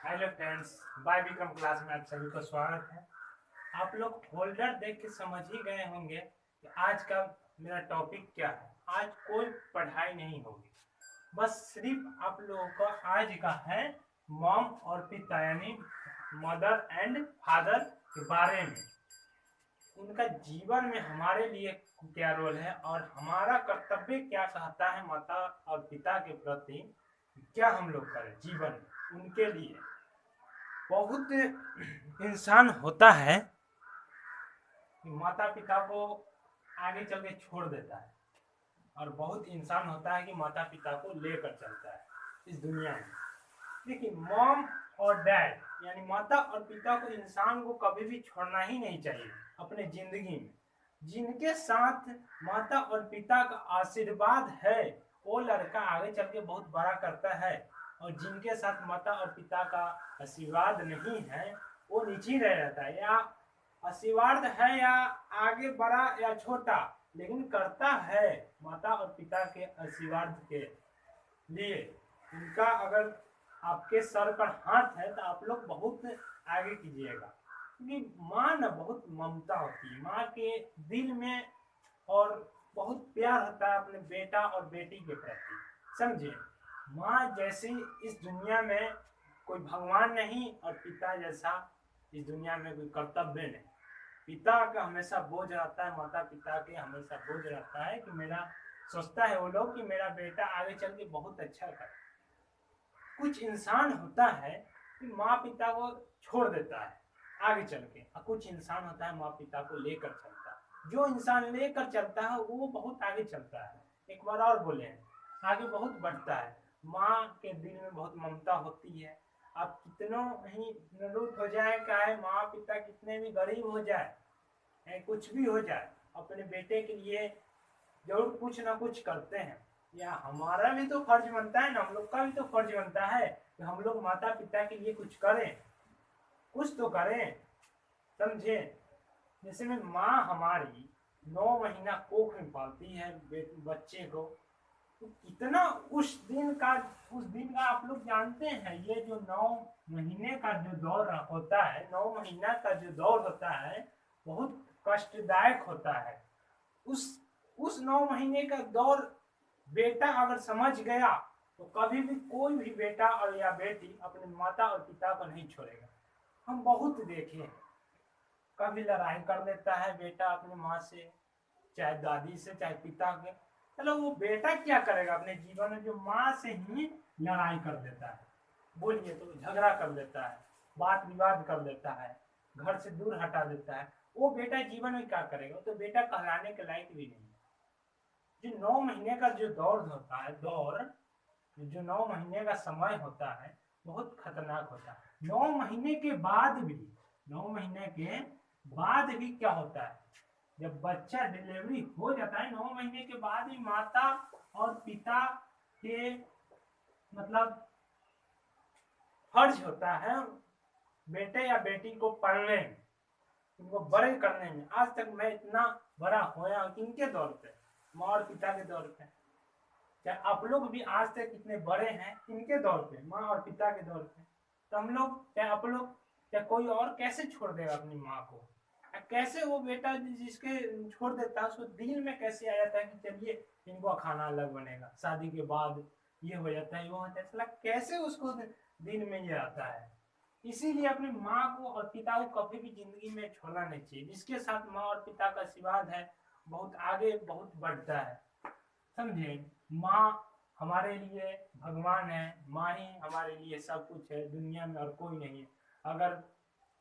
Hello friends, by Vikram class में आप सभी को स्वागत है। आप लोग फोल्डर देख के समझ ही गए होंगे कि आज का मेरा टॉपिक क्या है। आज कोई पढ़ाई नहीं होगी, बस सिर्फ आप लोगों का आज का है मॉम और पिता यानी मदर एंड फादर के बारे में। उनका जीवन में हमारे लिए क्या रोल है और हमारा कर्तव्य क्या कहता है माता और पिता के प्रति, क्या हम लोग करें जीवन में उनके लिए। बहुत इंसान होता है कि माता पिता को आगे चल के छोड़ देता है, और बहुत इंसान होता है कि माता पिता को लेकर चलता है इस दुनिया में। देखिए, मॉम और डैड यानी माता और पिता को इंसान को कभी भी छोड़ना ही नहीं चाहिए अपने जिंदगी में। जिनके साथ माता और पिता का आशीर्वाद है वो लड़का आगे चल के बहुत बड़ा करता है, और जिनके साथ माता और पिता का आशीर्वाद नहीं है वो नीचे रह जाता है, या आशीर्वाद है या आगे बड़ा या छोटा लेकिन करता है माता और पिता के आशीर्वाद के लिए। उनका अगर आपके सर पर हाथ है तो आप लोग बहुत आगे कीजिएगा, क्योंकि माँ न बहुत ममता होती है माँ के दिल में, और बहुत प्यार होता है अपने बेटा और बेटी के प्रति। समझे, माँ जैसी इस दुनिया में कोई भगवान नहीं, और पिता जैसा इस दुनिया में कोई कर्तव्य नहीं। पिता का हमेशा बोझ रहता है, माता पिता के हमेशा बोझ रहता है कि मेरा, सोचता है वो लोग कि मेरा बेटा आगे चल के बहुत अच्छा करे। कुछ इंसान होता है कि माँ पिता को छोड़ देता है आगे चल के, और कुछ इंसान होता है माँ पिता को लेकर चलता है। जो इंसान लेकर चलता है वो बहुत आगे चलता है। एक बार और बोले, आगे बहुत बढ़ता है। माँ के दिल में बहुत ममता होती है। आप कितनों ही निरुद्ध हो जाए, चाहे माँ पिता कितने भी गरीब हो जाए, कुछ भी हो जाए, अपने बेटे के लिए जरूर कुछ ना कुछ करते हैं। या हमारा भी तो फर्ज बनता है ना, हम लोग का भी तो फर्ज बनता है कि हम लोग माता पिता के लिए कुछ करें, कुछ तो करें। समझे, जैसे में माँ हमारी 9 महीना कोख में पालती है बच्चे को, तो कितना उस दिन का आप लोग जानते हैं। ये जो 9 महीने का जो दौर होता है, 9 महीना का जो दौर होता है बहुत कष्टदायक होता है। उस 9 महीने का दौर बेटा अगर समझ गया तो कभी भी कोई भी बेटा और या बेटी अपने माता और पिता को नहीं छोड़ेगा। हम बहुत देखे हैं, कभी लड़ाई कर लेता है बेटा अपने माँ से, चाहे दादी से, चाहे पिता के। चलो, वो बेटा क्या करेगा अपने जीवन में जो माँ से ही लड़ाई कर देता है, बोलिए तो झगड़ा कर देता है, बात विवाद कर देता है, घर से दूर हटा देता है। वो बेटा जीवन में क्या करेगा? तो बेटा कहलाने के लायक भी नहीं। जो 9 महीने का जो दौर होता है, जो 9 महीने का समय होता है बहुत खतरनाक होता है। 9 महीने के बाद भी, 9 महीने के बाद भी क्या होता है, जब बच्चा डिलीवरी हो जाता है 9 महीने के बाद भी माता और पिता के मतलब फर्ज होता है बेटे या बेटी को पढ़ने में, उनको बड़े करने में। आज तक मैं इतना बड़ा होया किनके दौर पे? माँ और पिता के दौर पे। क्या आप लोग भी आज तक इतने बड़े हैं किनके दौर पे? माँ और पिता के दौर पे। तो हम लोग, क्या आप लोग, क्या कोई और कैसे छोड़ देगा अपनी माँ को? कैसे वो बेटा जिसके छोड़ देता है उसको दिल में कैसे आ जाता है कि चलिए इनको खाना अलग बनेगा, शादी के बाद ये हो जाता है, वो होता है, कैसे उसको दिल में ये आता है? इसीलिए अपनी माँ को और पिता को कभी भी जिंदगी में छोड़ना नहीं चाहिए। जिसके साथ माँ और पिता का आशीर्वाद है बहुत आगे बहुत बढ़ता है। समझे, माँ हमारे लिए भगवान है, माँ ही हमारे लिए सब कुछ है दुनिया में, और कोई नहीं है। अगर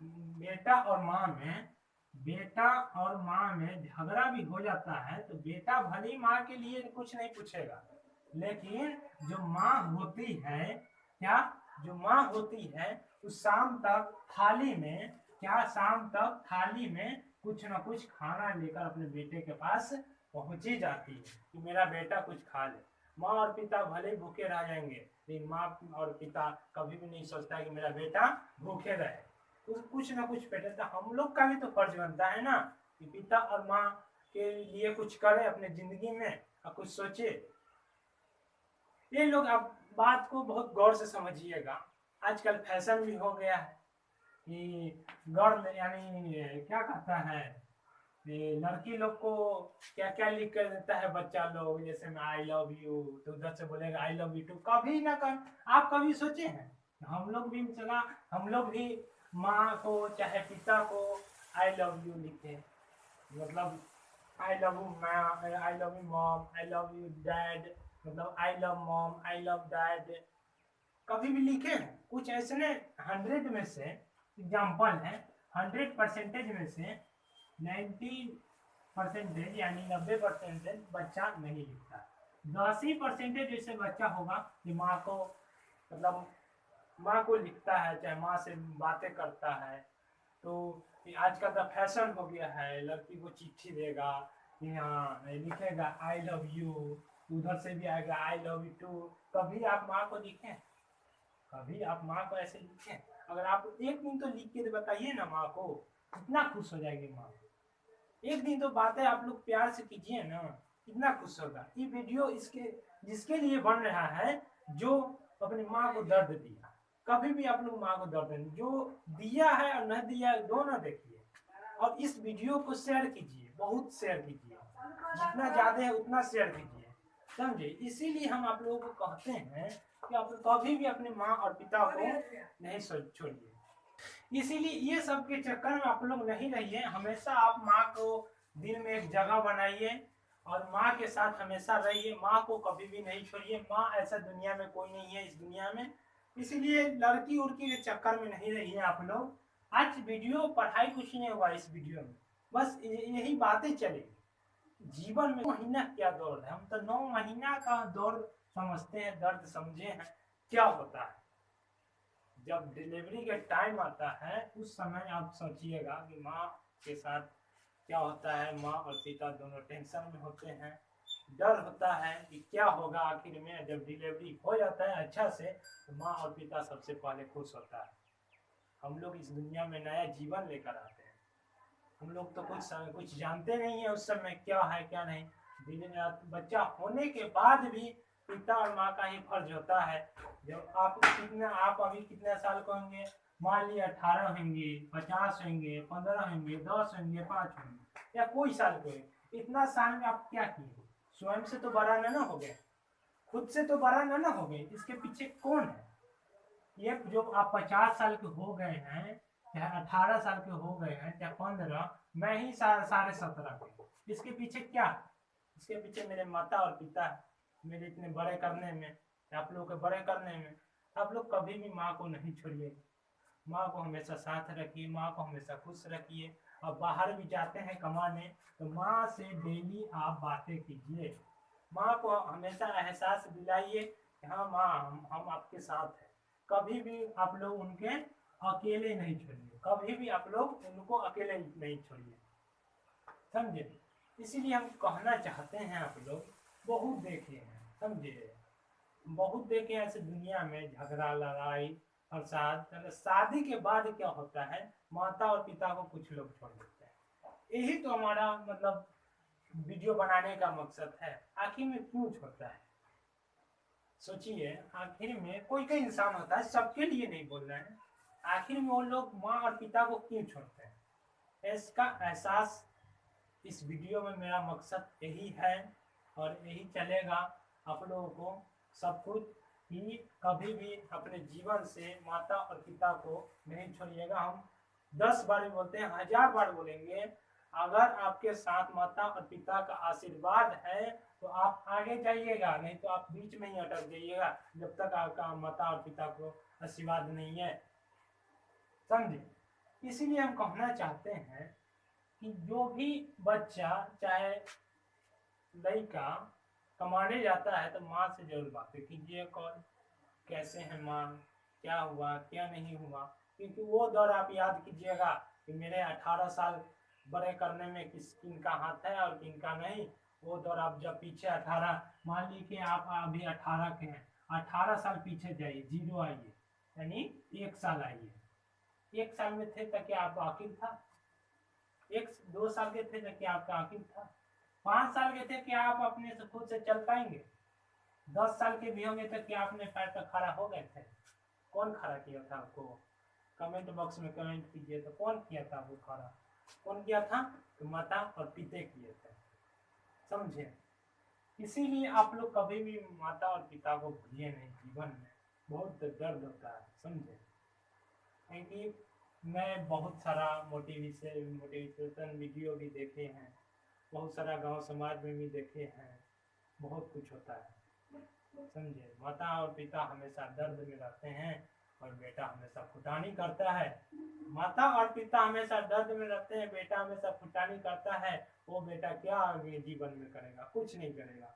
बेटा और माँ में झगड़ा भी हो जाता है तो बेटा भले माँ के लिए कुछ नहीं पूछेगा, लेकिन जो माँ होती है, क्या, जो माँ होती है उस शाम तक थाली में, क्या शाम तक थाली में कुछ ना कुछ खाना लेकर अपने बेटे के पास पहुंची जाती है कि मेरा बेटा कुछ खा ले। माँ और पिता भले भूखे रह जाएंगे, लेकिन माँ और पिता कभी भी नहीं सोचता कि मेरा बेटा भूखे रहे, कुछ ना कुछ पेटे। तो हम लोग का भी तो फर्ज बनता है ना कि पिता और माँ के लिए कुछ करें अपने जिंदगी में और कुछ सोचे। ये लोग आप बात को बहुत गौर से समझिएगा। आजकल फैशन भी हो गया है कि गर्ल यानी क्या कहता है, ये लड़की लोग को क्या क्या लिख कर देता है बच्चा लोग, जैसे मैं आई लव यू तो उधर से बोलेगा आई लव यू टू। कभी ना कभी आप कभी सोचे हैं हम लोग भी चला, हम लोग भी माँ को चाहे पिता को आई लव यू लिखे, मतलब I love you ma'am, I love you mom, I love you dad, मतलब I love mom, I love dad, कभी भी लिखे हैं? कुछ ऐसे ने 100 में से एग्जाम्पल है, 100% में से 90% यानी 90% बच्चा नहीं लिखता। 10% जैसे बच्चा होगा कि माँ को, मतलब माँ को लिखता है, चाहे माँ से बातें करता है। तो आजकल का फैशन हो गया है, लड़की को चिट्ठी देगा कि हाँ लिखेगा आई लव यू, उधर से भी आएगा आई लव यू टू। कभी आप माँ को लिखें? कभी आप माँ को ऐसे लिखें? अगर आप एक दिन तो लिख के बताइए ना माँ को, कितना खुश हो जाएगी माँ। एक दिन तो बातें आप लोग प्यार से कीजिए ना, कितना खुश होगा। ये वीडियो इसके जिसके लिए बन रहा है जो अपनी माँ को दर्द दिया। कभी भी आप लोग माँ को दर्द नहीं, जो दिया है और न दिया है दोनों देखिए। और इस वीडियो को शेयर कीजिए, बहुत शेयर कीजिए, जितना ज्यादा है उतना शेयर कीजिए, समझे। इसीलिए हम आप लोगों को कहते हैं कि आप कभी भी अपने माँ और पिता को नहीं छोड़िए। इसीलिए ये सब के चक्कर में आप लोग नहीं रहिए, हमेशा आप माँ को दिल में एक जगह बनाइए और माँ के साथ हमेशा रहिए। माँ को कभी भी नहीं छोड़िए, माँ ऐसा दुनिया में कोई नहीं है इस दुनिया में। इसीलिए लड़की उड़की के चक्कर में नहीं रहिए आप लोग। आज वीडियो पढ़ाई कुछ नहीं हुआ इस वीडियो में, बस यही बातें चलेगी। जीवन में महीना क्या दौड़ है, हम तो 9 महीना का दौड़ समझते हैं, दर्द समझे हैं क्या होता है। जब डिलीवरी का टाइम आता है उस समय आप सोचिएगा कि माँ के साथ क्या होता है। माँ और पिता दोनों टेंशन में होते हैं, डर होता है कि क्या होगा आखिर में। जब डिलीवरी हो जाता है अच्छा से तो माँ और पिता सबसे पहले खुश होता है। हम लोग इस दुनिया में नया जीवन लेकर आते हैं, हम लोग तो कुछ जानते नहीं है उस समय क्या है क्या नहीं। बच्चा होने के बाद भी पिता और माँ का ही फर्ज होता है। जब आप अभी कितने साल को होंगे, मान लिया 18 होंगे, 50 होंगे, 15 होंगे, 10 होंगे, 5 होंगे, या कोई साल को, इतना साल में आप क्या किए? स्वयं से तो बड़ा ना हो गए, खुद से तो बड़ा ना हो गए, इसके पीछे कौन है? ये जो आप 50 साल के हो गए हैं, चाहे 18 साल के हो गए हैं, चाहे 15, मैं ही 17.5 के, इसके पीछे क्या? इसके पीछे मेरे माता और पिता मेरे इतने बड़े करने में, आप लोग के बड़े करने में। आप लोग कभी भी माँ को नहीं छोड़िए, माँ को हमेशा साथ रखिए, माँ को हमेशा खुश रखिए। और बाहर भी जाते हैं कमाने तो माँ से डेली आप बातें कीजिए, माँ को हमेशा एहसास दिलाइए कि हाँ माँ हम आपके साथ हैं। कभी भी आप लोग उनके अकेले नहीं छोड़िए, कभी भी आप लोग उनको अकेले नहीं छोड़िए, समझे। इसीलिए हम कहना चाहते हैं, आप लोग बहुत देखे हैं, समझे, बहुत देखे हैं ऐसे दुनिया में झगड़ा लड़ाई फसाद। शादी के बाद क्या होता है, माता और पिता को कुछ लोग छोड़ देते हैं। यही तो हमारा मतलब वीडियो बनाने का मकसद है। आखिर में क्यों छोड़ता है, सोचिए। आखिर में कोई कोई इंसान होता है, सबके लिए नहीं बोल रहे हैं, आखिर में वो लोग माँ और पिता को क्यों छोड़ते हैं, इसका एहसास इस वीडियो में मेरा मकसद यही है। और यही चलेगा आप लोगों को सब कुछ, कि कभी भी अपने जीवन से माता और पिता को नहीं छोड़िएगा। हम 10 बार भी बोलते हैं, 1000 बार बोलेंगे, अगर आपके साथ माता और पिता का आशीर्वाद है तो आप आगे जाइएगा, नहीं तो आप बीच में ही अटक जाइएगा जब तक आपका माता और पिता को आशीर्वाद नहीं है, समझे। इसीलिए हम कहना चाहते हैं कि जो भी बच्चा चाहे लड़का कमाने जाता है तो माँ से जरूर बातें कीजिए, कौन कैसे है माँ, क्या हुआ क्या नहीं हुआ। क्योंकि वो दौर आप याद कीजिएगा कि मेरे 18 साल बड़े करने में किनका हाथ है और किनका नहीं। वो दौर आप जब पीछे 18, मान लीजिए आप अभी 18 के हैं, 18 साल पीछे जाइए, 0 आइए, यानी 1 साल आइए। 1 साल में थे तक क्या आपका आखिर था? 2 साल के थे क्या आपका आखिर था? 5 साल के थे क्या आप अपने से खुद से चल पाएंगे? 10 साल के भी होंगे तो क्या अपने पैर पर खड़ा हो गए थे? कौन खड़ा किया था आपको? कमेंट बॉक्स में कमेंट कीजिए तो कौन किया था वो खड़ा? कौन किया था? तो माता और पिता किए थे, समझे? इसीलिए आप लोग कभी भी माता और पिता को भूलिए नहीं, जीवन में बहुत दर्द होता है, समझे? क्योंकि मैं बहुत सारा मोटिवेशन वीडियो भी देखे हैं, बहुत सारा गांव समाज में भी देखे हैं, बहुत कुछ होता है, समझे? माता और पिता हमेशा दर्द में रहते हैं और बेटा हमेशा फुटानी करता है। माता और पिता हमेशा दर्द में रहते हैं, बेटा हमेशा फुटानी करता है। वो बेटा क्या आगे जीवन में करेगा? कुछ नहीं करेगा।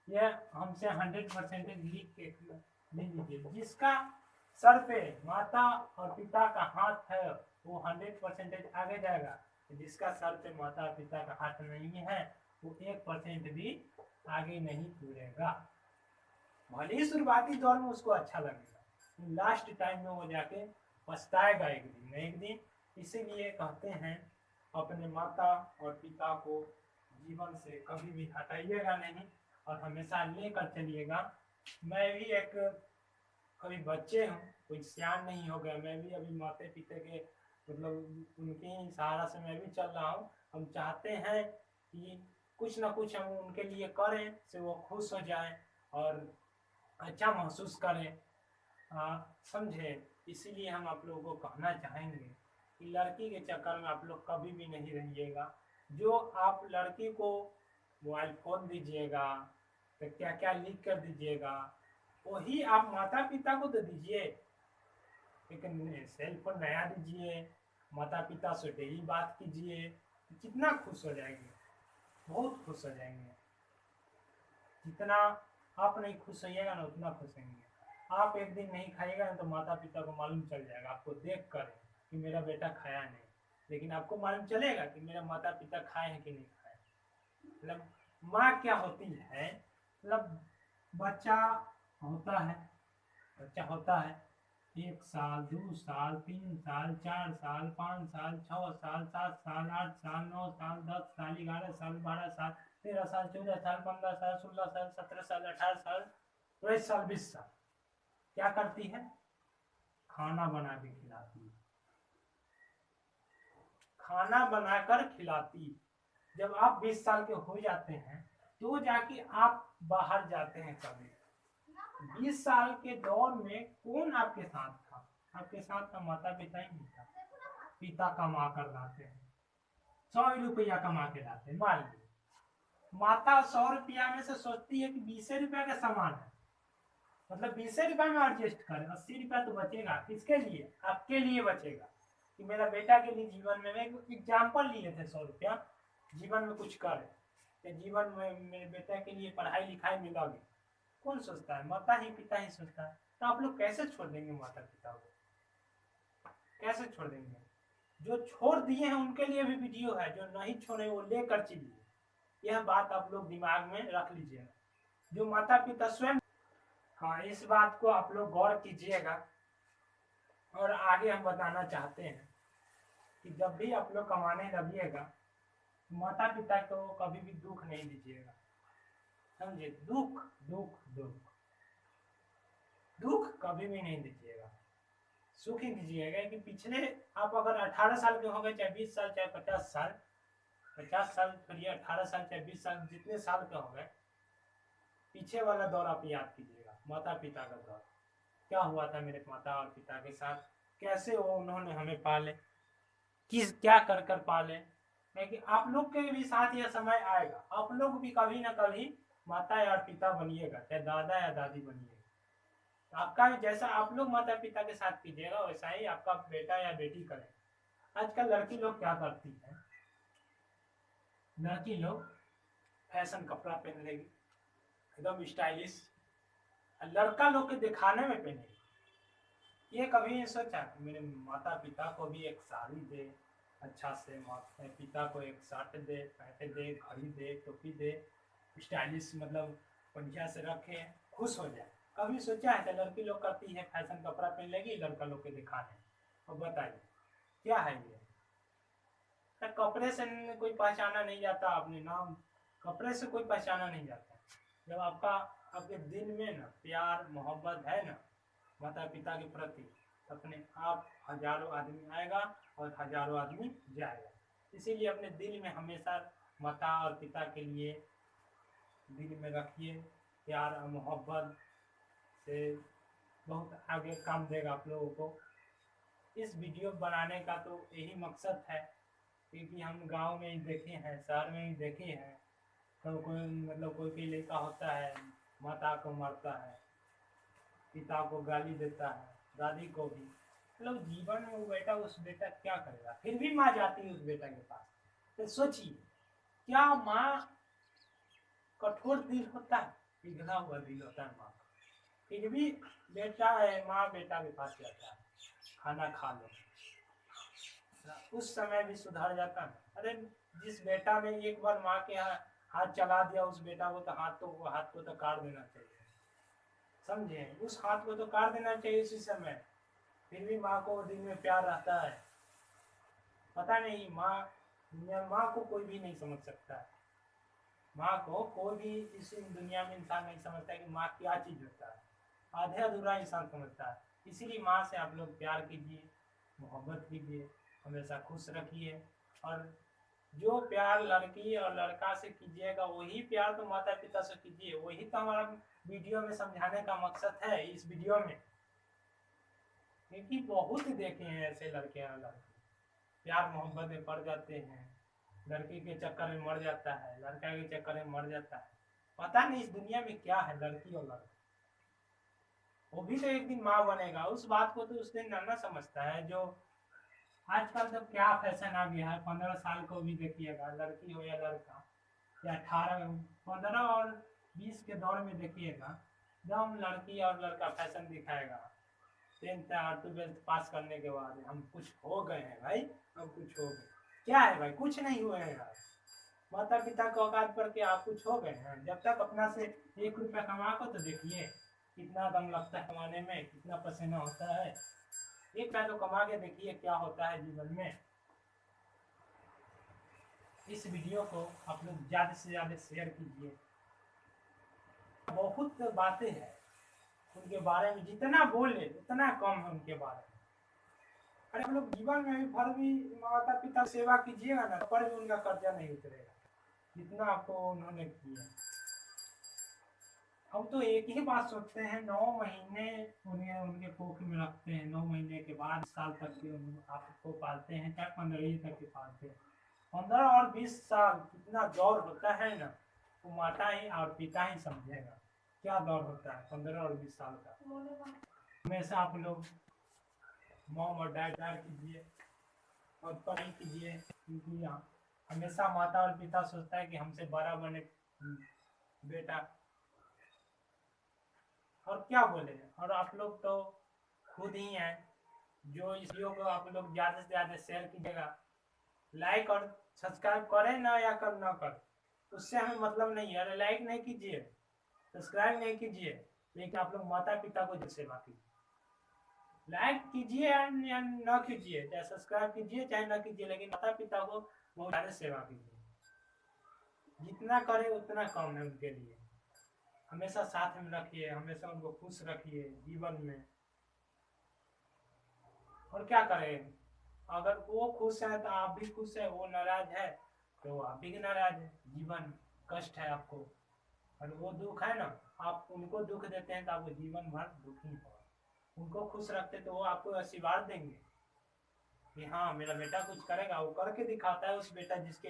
यह हमसे 100% लिख के ले लीजिए। जिसका सर पे माता और पिता का हाथ है वो 100% आगे जाएगा, जिसका सर पे माता और पिता का हाथ नहीं है वो 1% भी आगे नहीं जुड़ेगा। भले ही शुरुआती दौर में उसको अच्छा लगेगा, लास्ट टाइम में वो जाके पछताएगा एक दिन न एक दिन। इसीलिए कहते हैं अपने माता और पिता को जीवन से कभी भी हटाइएगा नहीं और हमेशा लेकर चलिएगा। मैं भी एक अभी बच्चे हूँ, कोई सियान नहीं हो गया, मैं भी अभी माता पिता के मतलब उनके ही सहारा से मैं भी चल रहा हूँ। हम चाहते हैं कि कुछ ना कुछ हम उनके लिए करें से वो खुश हो जाए और अच्छा महसूस करें, समझे? इसीलिए हम आप लोगों को कहना चाहेंगे कि लड़की के चक्कर में आप लोग कभी भी नहीं रहिएगा। जो आप लड़की को मोबाइल फ़ोन दीजिएगा तो क्या क्या लिख कर दीजिएगा, वही आप माता पिता को तो दीजिए, लेकिन सेल फोन नया दीजिए, माता पिता से डेली बात कीजिए, कितना खुश हो जाएंगे, बहुत खुश हो जाएंगे। जितना आप नहीं खुश होइएगा ना उतना खुश होंगे। आप एक दिन नहीं खाइएगा ना तो माता पिता को मालूम चल जाएगा आपको देख कर कि मेरा बेटा खाया नहीं, लेकिन आपको मालूम चलेगा कि मेरा माता पिता खाए हैं कि नहीं खाए। मतलब माँ क्या होती है, मतलब बच्चा होता है 1 साल 2 साल 3 साल 4 साल 5 साल 6 साल 7 साल 8 साल 9 साल 10 साल 11 साल 12 साल 13 साल 14 साल 15 साल 16 साल 17 साल 18 साल 19 साल 20 साल क्या करती है? खाना बना के खिलाती, खाना बनाकर खिलाती। जब आप 20 साल के हो जाते हैं तो जाके आप बाहर जाते हैं। कभी 20 साल के दौर में कौन आपके साथ था? आपके साथ का माता पिता ही नहीं था। पिता कमा कर लाते हैं, 100 रुपया कमा के लाते हैं। मान लीजिए माता 100 रुपया में से सोचती है कि 20 रुपया का सामान है, मतलब 20 रुपया में एडजस्ट करें, 80 रुपया तो बचेगा। किसके लिए? आपके लिए बचेगा कि मेरा बेटा के लिए जीवन में एक एग्जाम्पल लिए थे 100 रुपया, जीवन में कुछ करे तो जीवन में मेरे बेटा के लिए पढ़ाई लिखाई में लगे। कौन सोचता है? माता ही पिता ही सोचता है। तो आप लोग कैसे छोड़ देंगे माता पिता को? कैसे छोड़ देंगे? जो छोड़ दिए हैं उनके लिए भी वीडियो है, जो नहीं छोड़े वो लेकर चलिए। यह बात आप लोग दिमाग में रख लीजिएगा। जो माता पिता स्वयं, हाँ, इस बात को आप लोग गौर कीजिएगा। और आगे हम बताना चाहते हैं कि जब भी आप लोग कमाने लगिएगा माता पिता को कभी भी दुख नहीं दीजिएगा, समझे? दुख दुख दुख दुख कभी भी नहीं दीजिएगा, सुख ही दीजिएगा। कि पिछले आप अगर 18 साल के हो गए, चाहे 20 साल चाहे 50 साल, 50 साल करिए, 18 साल चाहे 20 साल, जितने साल के हो गए, पीछे वाला दौर आप याद कीजिएगा। माता पिता का दौर क्या हुआ था मेरे माता और पिता के साथ, कैसे वो उन्होंने हमें पाले, क्या कर कर पाले। क्योंकि आप लोग के भी साथ यह समय आएगा, आप लोग भी कभी ना कभी माता या पिता बनिएगा, चाहे दादा या दादी बनिएगा। आपका जैसा आप लोग माता पिता के साथ कीजिएगा वैसा ही आपका बेटा या बेटी करेगा। आजकल लड़की लोग क्या करती है, लड़की लोग फैशन कपड़ा पहन लेगी एकदम स्टाइलिश, लड़का लोग के दिखाने में पहनेगी। ये कभी नहीं सोचा कि मेरे माता पिता को भी एक साड़ी दे अच्छा से, माता पिता को एक शर्ट दे, पैंट दे, घड़ी दे, टोपी दे, स्टाइलिश मतलब बढ़िया से रखे, खुश हो जाए। कभी सोचा है? तो लड़की लोग करती है फैशन कपड़ा पहन लेगी लड़का लोग के दिखाने। और बताइए क्या है ये? कपड़े से कोई पहचाना नहीं जाता, अपने नाम कपड़े से कोई पहचाना नहीं जाता। जब आपका आपके दिल में ना प्यार मोहब्बत है ना माता पिता के प्रति, अपने आप हजारों आदमी आएगा और हजारों आदमी जाएगा। इसीलिए अपने दिल में हमेशा माता और पिता के लिए दिल में रखिए। प्यार और मोहब्बत से बहुत आगे काम देगा आप लोगों को। इस वीडियो बनाने का तो यही मकसद है, क्योंकि हम गांव में ही देखे हैं, शहर में ही देखे हैं, तो कोई लड़का होता है माता को मारता है, पिता को गाली देता है, दादी को भी। जीवन में वो बेटा उस बेटा क्या करेगा, फिर भी माँ जाती है उस बेटा के पास। तो सोचिए, क्या माँ कठोर दिल होता है, पिघला हुआ दिल होता है माँ का, फिर भी बेटा है, माँ बेटा के पास जाता है, खाना खा लो, उस समय भी सुधर जाता है। अरे जिस बेटा ने एक बार माँ के हाथ चला दिया, उस बेटा को तो हाथ को तो काट देना चाहिए, समझे? उस हाथ को तो काट देना चाहिए उसी समय, फिर भी माँ को दिल में प्यार रहता है। पता नहीं, माँ को कोई भी नहीं समझ सकता है। माँ को कोई भी इस दुनिया में इंसान नहीं समझता है कि माँ क्या चीज होता है, आधे अधूरा इंसान समझता है। इसीलिए माँ से आप लोग प्यार कीजिए, मोहब्बत कीजिए, हमेशा खुश रखिए। और जो प्यार लड़की और लड़का से कीजिएगा वही प्यार तो माता पिता से कीजिए। वही तो हमारा वीडियो में समझाने का मकसद है इस वीडियो में, क्योंकि बहुत देखे हैं ऐसे लड़के और लड़की प्यार मोहब्बत में पड़ जाते हैं, लड़की के चक्कर में मर जाता है, लड़का के चक्कर में मर जाता है। पता नहीं इस दुनिया में क्या है लड़की और लड़का। वो भी तो एक दिन माँ बनेगा, उस बात को तो उस दिन ना समझता है। जो आजकल तो क्या फैशन आ गया है, 15 साल को भी देखिएगा, लड़की हो या लड़का, या 18 15 और 20 के दौर में देखिएगा, एकदम लड़की और लड़का फैशन दिखाएगा। 10th और 12th पास करने के बाद हम कुछ हो गए हैं भाई, हम कुछ हो गए। क्या है भाई, कुछ नहीं हुए हैं यार। माता पिता के औकात पर के आप कुछ हो गए हैं? जब तक अपना से 1 रुपया कमा को तो देखिए, कितना दम लगता है कमाने में, कितना पसीना होता है। 1 रुपया तो कमा के देखिए क्या होता है जीवन में। इस वीडियो को आप लोग ज़्यादा से ज़्यादा शेयर कीजिए। बहुत बातें हैं उनके बारे में, जितना बोले उतना कम है उनके बारे में। अरे हम लोग जीवन में भी भर भी माता पिता सेवा कीजिएगा ना, पर भी उनका कर्जा नहीं उतरेगा जितना आपको उन्होंने किया। हम तो एक ही बात सोचते हैं, 9 महीने उन्हें उनके कोख में रखते हैं, 9 महीने के बाद साल तक के आपको पालते हैं, चाहे 15 तक के पालते हैं। 15 और 20 साल कितना दौर होता है ना, वो माता ही और पिता ही समझेगा क्या दौर होता है 15 और 20 साल का। हमेशा आप लोग मॉम और डैड प्यार कीजिए और पढ़ाई कीजिए, क्योंकि हमेशा माता और पिता सोचता है कि हमसे बड़ा बने बेटा। और क्या बोले, और आप लोग तो खुद ही हैं जो इस वीडियो को आप लोग ज़्यादा से ज़्यादा शेयर कीजिएगा। लाइक और सब्सक्राइब करें ना या कर ना कर, उससे हमें मतलब नहीं है। अरे लाइक नहीं कीजिए, सब्सक्राइब नहीं कीजिए, लेकिन आप लोग माता पिता को सेवा कीजिए। लाइक कीजिए या न कीजिए, चाहे सब्सक्राइब कीजिए चाहे न कीजिए, लेकिन माता पिता को बहुत ज़्यादा सेवा कीजिए। जितना करें उतना कम है उनके लिए। हमेशा साथ में रखिए, हमेशा उनको खुश रखिए जीवन में। और क्या करें, अगर वो खुश है तो आप भी खुश है, वो नाराज है तो आप भी नाराज है। जीवन कष्ट है आपको, और वो दुख है ना, आप उनको दुख देते हैं तो आपको जीवन भर दुखी होगा। उनको खुश रखते तो वो आपको आशीर्वाद देंगे कि हाँ मेरा बेटा कुछ करेगा। वो करके दिखाता है उस बेटा जिसके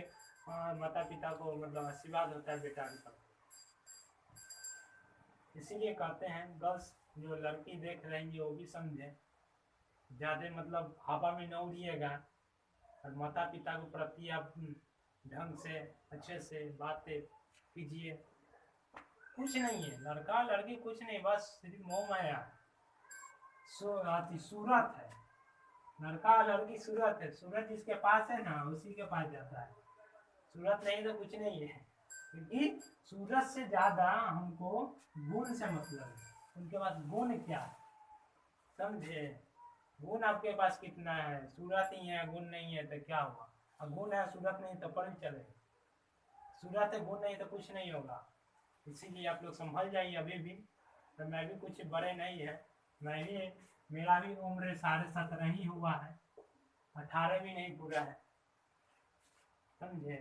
माता पिता को मतलब आशीर्वाद होता है बेटा के पर। इसीलिए कहते हैं गर्ल्स, जो लड़की देख रही है वो भी समझे, ज़्यादा मतलब हवा में न उड़िएगा, और माता पिता के प्रति आप ढंग से अच्छे से बातें कीजिए। कुछ नहीं है, लड़का लड़की कुछ नहीं, बस सिर्फ मोह माया सूरत है। लड़का लड़की सूरत है, सूरत जिसके पास है ना उसी के पास जाता है। सूरत नहीं तो कुछ नहीं है, क्योंकि सूरत से ज़्यादा हमको गुण से मतलब है। उनके पास गुण क्या है, समझे? गुण आपके पास कितना है? सूरत ही है, गुण नहीं है तो क्या हुआ? अब गुण है सूरत नहीं तो पर भी चलेगा, सूरत है गुण नहीं तो कुछ नहीं होगा। इसीलिए आप लोग संभल जाइए अभी भी। तो मैं भी कुछ बड़े नहीं है, मैं भी, मेरा भी उम्र 17.5 ही हुआ है, 18 भी नहीं पूरा है, समझे।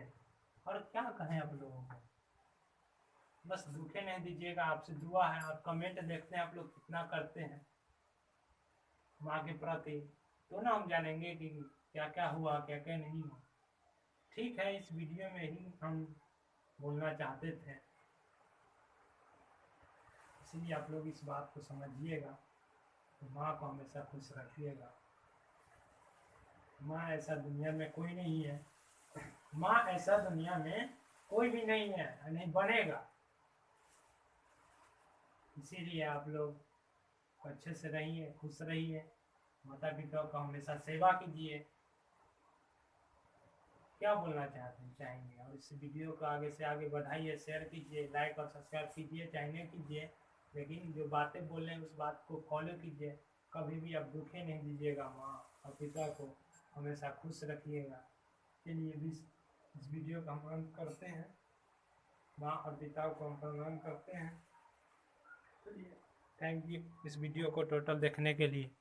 और क्या कहें आप लोगों को, बस दुखे नहीं दीजिएगा, आपसे दुआ है। और कमेंट देखते हैं आप लोग कितना करते हैं माँ के प्रति, तो ना हम जानेंगे कि क्या क्या हुआ, क्या क्या नहीं हुआ। ठीक है, इस वीडियो में ही हम बोलना चाहते थे, इसलिए आप लोग इस बात को समझिएगा, तो माँ को हमेशा खुश रखिएगा। माँ ऐसा दुनिया में कोई नहीं है, माँ ऐसा दुनिया में कोई भी नहीं है, नहीं बनेगा। इसीलिए आप लोग अच्छे से रहिए, खुश रहिए, माता पिता का हमेशा सेवा कीजिए। क्या बोलना चाहेंगे। और इस वीडियो को आगे से आगे बढ़ाइए, शेयर कीजिए, लाइक और सब्सक्राइब कीजिए, चाहे नहीं कीजिए, लेकिन जो बातें बोल रहे हैं उस बात को फॉलो कीजिए। कभी भी आप दुखे नहीं दीजिएगा, माँ और पिता को हमेशा खुश रखिएगा। चलिए इस वीडियो का हम अंत करते हैं, माँ और पिता को हम प्रणाम करते हैं। चलिए, थैंक यू इस वीडियो को टोटल देखने के लिए।